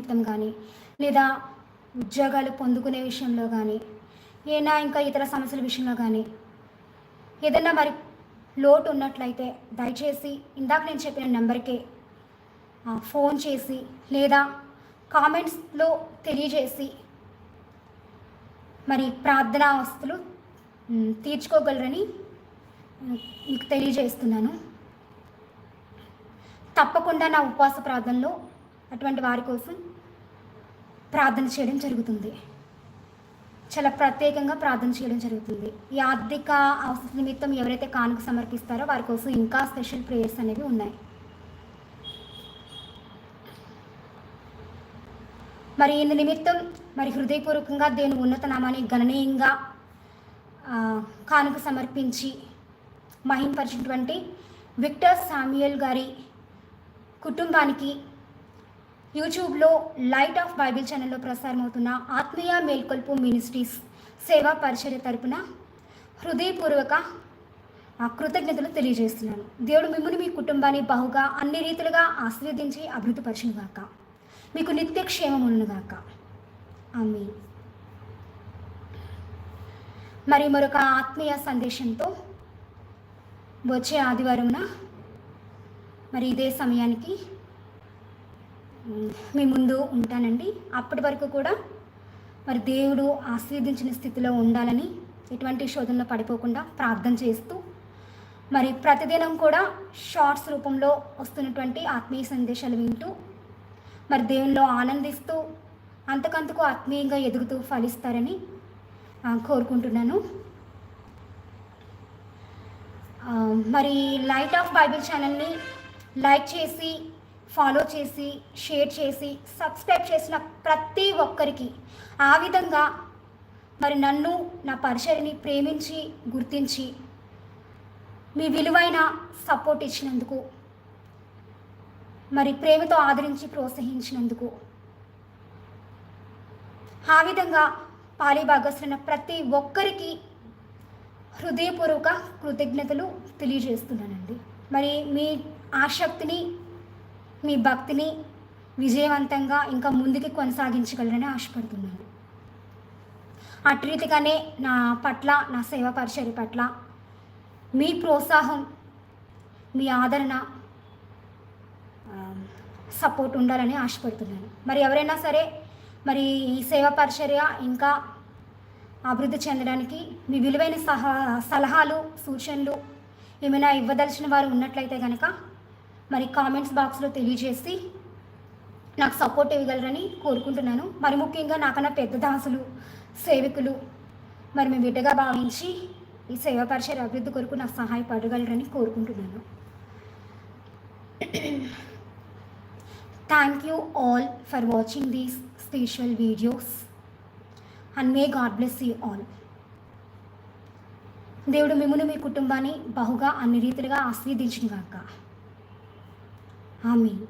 నిమిత్తం కానీ, లేదా ఉద్యోగాలు పొందుకునే విషయంలో కానీ, ఏనా ఇంకా ఇతర సమస్యల విషయంలో కానీ ఏదైనా మరి లోటు ఉన్నట్లయితే దయచేసి ఇందాక నేను చెప్పిన నెంబర్కే ఫోన్ చేసి లేదా కామెంట్స్లో తెలియజేసి మరి ప్రార్థనా అవస్థలు తీర్చుకోగలరని మీకు తెలియజేస్తున్నాను. తప్పకుండా నా ఉపవాస ప్రార్థనలో అటువంటి వారి కోసం ప్రార్థన చేయడం జరుగుతుంది. చాలా ప్రత్యేకంగా ప్రార్థన చేయడం జరుగుతుంది. ఈ ఆర్థిక అవసరం నిమిత్తం ఎవరైతే కానుక సమర్పిస్తారో వారి కోసం ఇంకా స్పెషల్ ప్రేయర్స్ అనేవి ఉన్నాయి. మరి ఇందు నిమిత్తం మరి హృదయపూర్వకంగా దేవుని ఉన్నత నామాన్ని గణనీయంగా కానుక సమర్పించి మహింపరిచినటువంటి విక్టర్ శామ్యూయల్ గారి కుటుంబానికి యూట్యూబ్లో లైట్ ఆఫ్ బైబిల్ ఛానల్లో ప్రసారమవుతున్న ఆత్మీయ మేల్కొల్పు మినిస్ట్రీస్ సేవా పరిచర్య తరపున హృదయపూర్వక కృతజ్ఞతలు తెలియజేస్తున్నాను. దేవుడు మిమ్మల్ని మీ కుటుంబాన్ని బహుగా అన్ని రీతులుగా ఆశీర్వదించి అభివృద్ధిపరచునుగాక. మీకు నిత్య క్షేమమునుగాక. ఆమేన్. మరి మరొక ఆత్మీయ సందేశంతో వచ్చే ఆదివారంన మరి ఇదే సమయానికి మీ ముందు ఉంటానండి. అప్పటి వరకు కూడా మరి దేవుడు ఆశీర్వదించిన స్థితిలో ఉండాలని, ఎటువంటి శోధనలో పడిపోకుండా ప్రార్థన చేస్తూ మరి ప్రతిదినం కూడా షార్ట్స్ రూపంలో వస్తున్నటువంటి ఆత్మీయ సందేశాలు వింటూ మరి దేవునిలో ఆనందిస్తూ అంతకంతకు ఆత్మీయంగా ఎదుగుతూ ఫలిస్తారని కోరుకుంటున్నాను. మరి లైట్ ఆఫ్ బైబిల్ ఛానల్ని లైక్ చేసి, ఫాలో చేసి, షేర్ చేసి, సబ్స్క్రైబ్ చేసిన ప్రతి ఒక్కరికి, ఆ విధంగా మరి నన్ను, నా పరిచర్ని ప్రేమించి గుర్తించి మీ విలువైన సపోర్ట్ ఇచ్చినందుకు, మరి ప్రేమతో ఆదరించి ప్రోత్సహించినందుకు, ఆ విధంగా పాలిభాగస్తున్న ప్రతి ఒక్కరికి హృదయపూర్వక కృతజ్ఞతలు తెలియజేస్తున్నానండి. మరి మీ ఆసక్తిని, మీ భక్తిని విజయవంతంగా ఇంకా ముందుకు కొనసాగించగలరని ఆశపడుతున్నాను. అటు రీతిగానే నా పట్ల, నా సేవా పరిచర్య పట్ల మీ ప్రోత్సాహం, మీ ఆదరణ, సపోర్ట్ ఉండాలని ఆశపడుతున్నాను. మరి ఎవరైనా సరే మరి ఈ సేవా పరిచర్య ఇంకా అభివృద్ధి చెందడానికి మీ విలువైన సలహాలు, సూచనలు ఏమైనా ఇవ్వదలిచిన వారు ఉన్నట్లయితే కనుక మరి కామెంట్స్ బాక్స్లో తెలియజేసి నాకు సపోర్ట్ ఇవ్వగలరని కోరుకుంటున్నాను. మరి ముఖ్యంగా నాకన్నా పెద్ద దాసులు, సేవకులు మరి మీ బిడ్డగా భావించి ఈ సేవా పరిచర్య అభివృద్ధి కొరకు నాకు సహాయపడగలరని కోరుకుంటున్నాను. Thank you all for watching these special videos and may God bless you all. దేవుడు మిమ్మును, మీ కుటుంబాన్ని బహుగా అన్ని రీతిలుగా ఆశీర్వదించునుగాక. ఆమేన్.